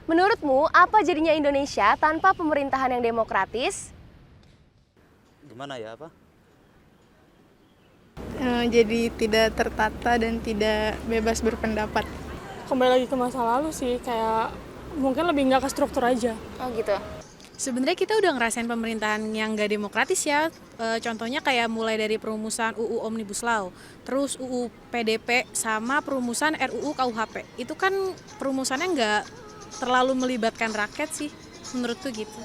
Menurutmu, apa jadinya Indonesia tanpa pemerintahan yang demokratis? Gimana ya apa? Jadi tidak tertata dan tidak bebas berpendapat. Kembali lagi ke masa lalu sih, kayak mungkin lebih nggak ke struktur aja. Oh gitu. Sebenarnya kita udah ngerasain pemerintahan yang nggak demokratis ya. Contohnya kayak mulai dari perumusan UU Omnibus Law, terus UU PDP sama perumusan RUU KUHP. Itu kan perumusannya nggak terlalu melibatkan rakyat sih, menurutku gitu.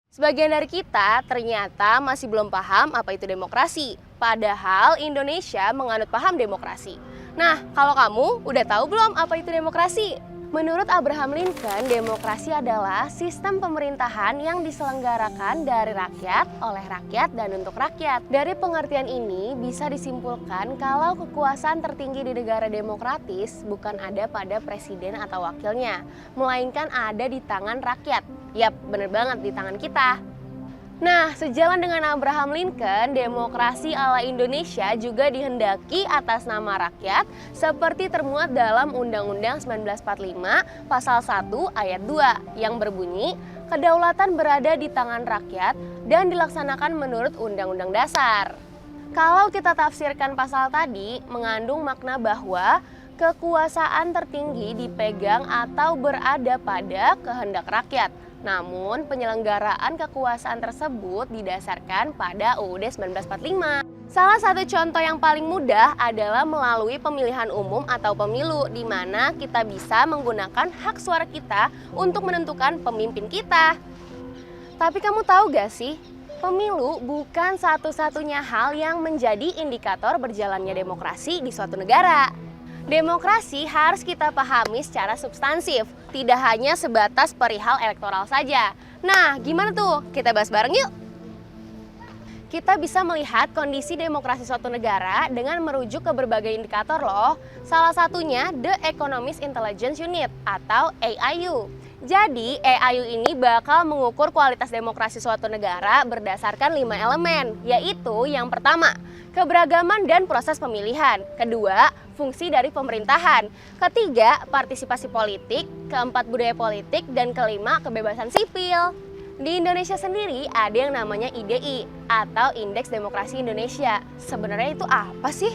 Sebagian dari kita ternyata masih belum paham apa itu demokrasi. Padahal Indonesia menganut paham demokrasi. Nah, kalau kamu udah tahu belum apa itu demokrasi? Menurut Abraham Lincoln, demokrasi adalah sistem pemerintahan yang diselenggarakan dari rakyat, oleh rakyat, dan untuk rakyat. Dari pengertian ini bisa disimpulkan kalau kekuasaan tertinggi di negara demokratis bukan ada pada presiden atau wakilnya, melainkan ada di tangan rakyat. Yap, bener banget, di tangan kita. Nah, sejalan dengan Abraham Lincoln, demokrasi ala Indonesia juga dihendaki atas nama rakyat seperti termuat dalam Undang-Undang 1945 Pasal 1 Ayat 2 yang berbunyi, kedaulatan berada di tangan rakyat dan dilaksanakan menurut Undang-Undang Dasar. Kalau kita tafsirkan pasal tadi, mengandung makna bahwa kekuasaan tertinggi dipegang atau berada pada kehendak rakyat. Namun, penyelenggaraan kekuasaan tersebut didasarkan pada UUD 1945. Salah satu contoh yang paling mudah adalah melalui pemilihan umum atau pemilu, di mana kita bisa menggunakan hak suara kita untuk menentukan pemimpin kita. Tapi kamu tahu gak sih, pemilu bukan satu-satunya hal yang menjadi indikator berjalannya demokrasi di suatu negara. Demokrasi harus kita pahami secara substansif, tidak hanya sebatas perihal elektoral saja. Nah, gimana tuh? Kita bahas bareng yuk! Kita bisa melihat kondisi demokrasi suatu negara dengan merujuk ke berbagai indikator loh. Salah satunya The Economist Intelligence Unit atau AIU. Jadi, AIU ini bakal mengukur kualitas demokrasi suatu negara berdasarkan 5 elemen, yaitu yang pertama, keberagaman dan proses pemilihan. Kedua, fungsi dari pemerintahan. Ketiga, partisipasi politik. Keempat, budaya politik. Dan kelima, kebebasan sipil. Di Indonesia sendiri ada yang namanya IDI atau Indeks Demokrasi Indonesia. Sebenarnya itu apa sih?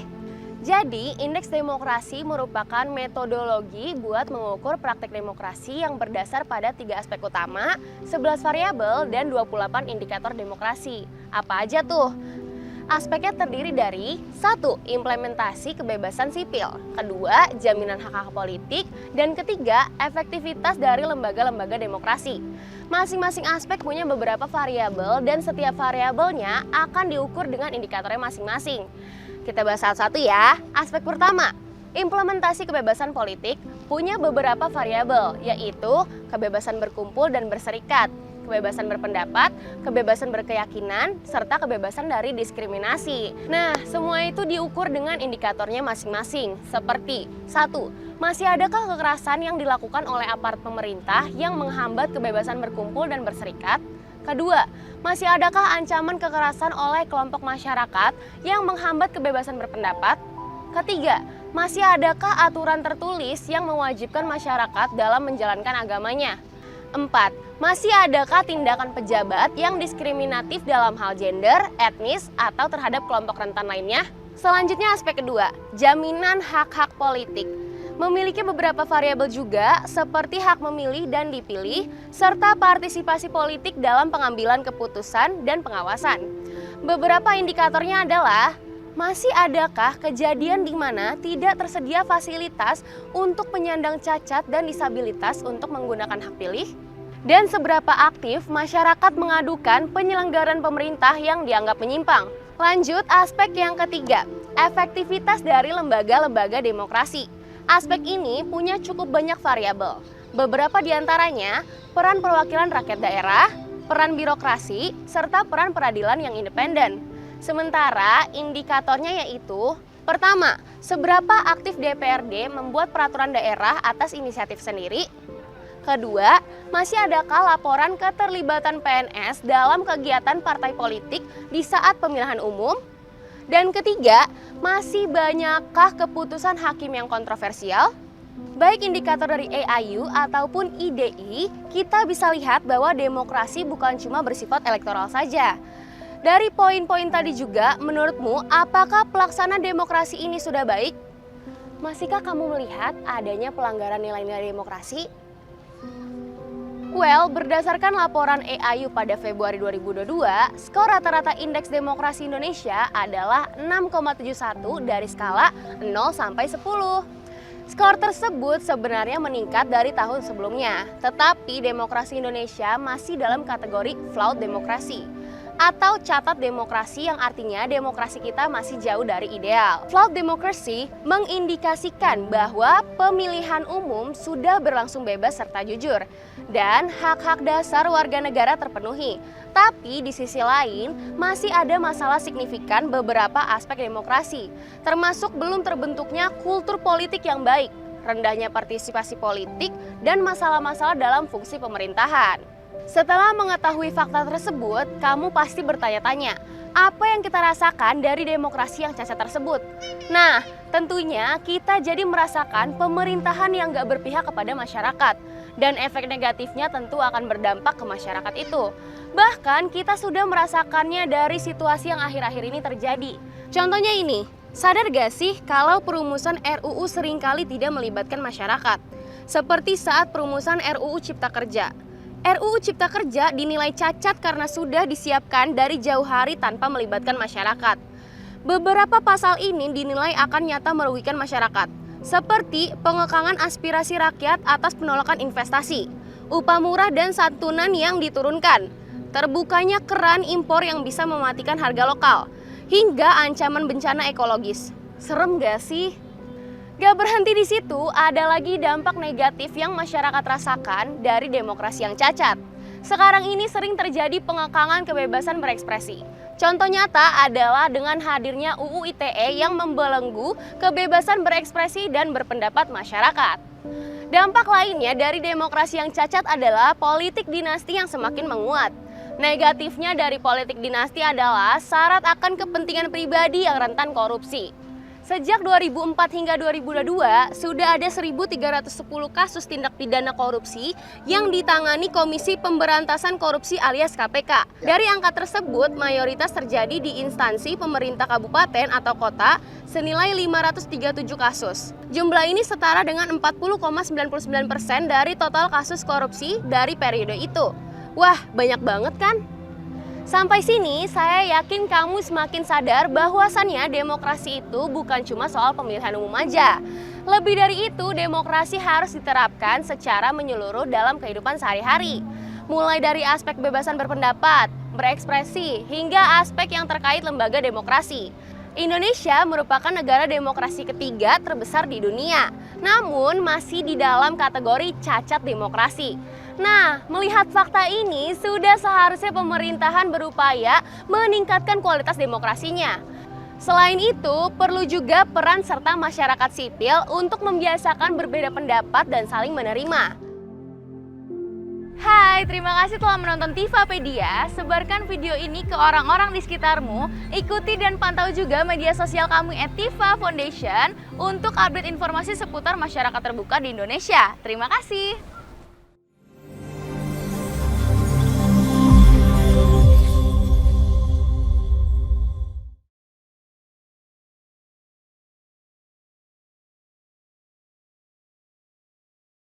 Jadi, Indeks Demokrasi merupakan metodologi buat mengukur praktek demokrasi yang berdasar pada 3 aspek utama, 11 variabel, dan 28 indikator demokrasi. Apa aja tuh? Aspeknya terdiri dari 1. Implementasi kebebasan sipil. Kedua, jaminan hak-hak politik. Dan ketiga, efektivitas dari lembaga-lembaga demokrasi. Masing-masing aspek punya beberapa variabel dan setiap variabelnya akan diukur dengan indikatornya masing-masing. Kita bahas satu-satu ya. Aspek pertama, implementasi kebebasan politik punya beberapa variabel, yaitu kebebasan berkumpul dan berserikat, kebebasan berpendapat, kebebasan berkeyakinan, serta kebebasan dari diskriminasi. Nah, semua itu diukur dengan indikatornya masing-masing, seperti 1. Masih adakah kekerasan yang dilakukan oleh aparat pemerintah yang menghambat kebebasan berkumpul dan berserikat? Kedua, masih adakah ancaman kekerasan oleh kelompok masyarakat yang menghambat kebebasan berpendapat? Ketiga, masih adakah aturan tertulis yang mewajibkan masyarakat dalam menjalankan agamanya? 4. Masih adakah tindakan pejabat yang diskriminatif dalam hal gender, etnis, atau terhadap kelompok rentan lainnya? Selanjutnya aspek kedua, jaminan hak-hak politik. Memiliki beberapa variabel juga seperti hak memilih dan dipilih, serta partisipasi politik dalam pengambilan keputusan dan pengawasan. Beberapa indikatornya adalah, masih adakah kejadian di mana tidak tersedia fasilitas untuk penyandang cacat dan disabilitas untuk menggunakan hak pilih? Dan seberapa aktif masyarakat mengadukan penyelenggaraan pemerintah yang dianggap menyimpang? Lanjut, aspek yang ketiga, efektivitas dari lembaga-lembaga demokrasi. Aspek ini punya cukup banyak variabel. Beberapa diantaranya peran perwakilan rakyat daerah, peran birokrasi, serta peran peradilan yang independen. Sementara indikatornya yaitu, pertama, seberapa aktif DPRD membuat peraturan daerah atas inisiatif sendiri. Kedua, masih adakah laporan keterlibatan PNS dalam kegiatan partai politik di saat pemilihan umum? Dan ketiga, masih banyakkah keputusan hakim yang kontroversial? Baik indikator dari AIU ataupun IDI, kita bisa lihat bahwa demokrasi bukan cuma bersifat elektoral saja. Dari poin-poin tadi juga, menurutmu apakah pelaksanaan demokrasi ini sudah baik? Masihkah kamu melihat adanya pelanggaran nilai-nilai demokrasi? Well, berdasarkan laporan AIU pada Februari 2022, skor rata-rata Indeks Demokrasi Indonesia adalah 6,71 dari skala 0 sampai 10. Skor tersebut sebenarnya meningkat dari tahun sebelumnya, tetapi demokrasi Indonesia masih dalam kategori flawed demokrasi atau catat demokrasi, yang artinya demokrasi kita masih jauh dari ideal. Flawed democracy mengindikasikan bahwa pemilihan umum sudah berlangsung bebas serta jujur dan hak-hak dasar warga negara terpenuhi. Tapi di sisi lain masih ada masalah signifikan beberapa aspek demokrasi, termasuk belum terbentuknya kultur politik yang baik, rendahnya partisipasi politik, dan masalah-masalah dalam fungsi pemerintahan. Setelah mengetahui fakta tersebut, kamu pasti bertanya-tanya, apa yang kita rasakan dari demokrasi yang cacat tersebut? Nah, tentunya kita jadi merasakan pemerintahan yang gak berpihak kepada masyarakat, dan efek negatifnya tentu akan berdampak ke masyarakat itu. Bahkan kita sudah merasakannya dari situasi yang akhir-akhir ini terjadi. Contohnya ini, sadar gak sih kalau perumusan RUU seringkali tidak melibatkan masyarakat? Seperti saat perumusan RUU Cipta Kerja. RUU Cipta Kerja dinilai cacat karena sudah disiapkan dari jauh hari tanpa melibatkan masyarakat. Beberapa pasal ini dinilai akan nyata merugikan masyarakat, seperti pengekangan aspirasi rakyat atas penolakan investasi, upah murah dan santunan yang diturunkan, terbukanya keran impor yang bisa mematikan harga lokal, hingga ancaman bencana ekologis. Serem gak sih? Gak berhenti di situ, ada lagi dampak negatif yang masyarakat rasakan dari demokrasi yang cacat. Sekarang ini sering terjadi pengekangan kebebasan berekspresi. Contoh nyata adalah dengan hadirnya UU ITE yang membelenggu kebebasan berekspresi dan berpendapat masyarakat. Dampak lainnya dari demokrasi yang cacat adalah politik dinasti yang semakin menguat. Negatifnya dari politik dinasti adalah syarat akan kepentingan pribadi yang rentan korupsi. Sejak 2004 hingga 2022, sudah ada 1.310 kasus tindak pidana korupsi yang ditangani Komisi Pemberantasan Korupsi alias KPK. Dari angka tersebut, mayoritas terjadi di instansi pemerintah kabupaten atau kota senilai 537 kasus. Jumlah ini setara dengan 40,99% dari total kasus korupsi dari periode itu. Wah, banyak banget kan? Sampai sini, saya yakin kamu semakin sadar bahwasannya demokrasi itu bukan cuma soal pemilihan umum aja. Lebih dari itu, demokrasi harus diterapkan secara menyeluruh dalam kehidupan sehari-hari. Mulai dari aspek kebebasan berpendapat, berekspresi, hingga aspek yang terkait lembaga demokrasi. Indonesia merupakan negara demokrasi ketiga terbesar di dunia, namun masih di dalam kategori cacat demokrasi. Nah, melihat fakta ini, sudah seharusnya pemerintahan berupaya meningkatkan kualitas demokrasinya. Selain itu, perlu juga peran serta masyarakat sipil untuk membiasakan berbeda pendapat dan saling menerima. Hai, terima kasih telah menonton Tifapedia. Sebarkan video ini ke orang-orang di sekitarmu. Ikuti dan pantau juga media sosial kami @Tifa Foundation untuk update informasi seputar masyarakat terbuka di Indonesia. Terima kasih.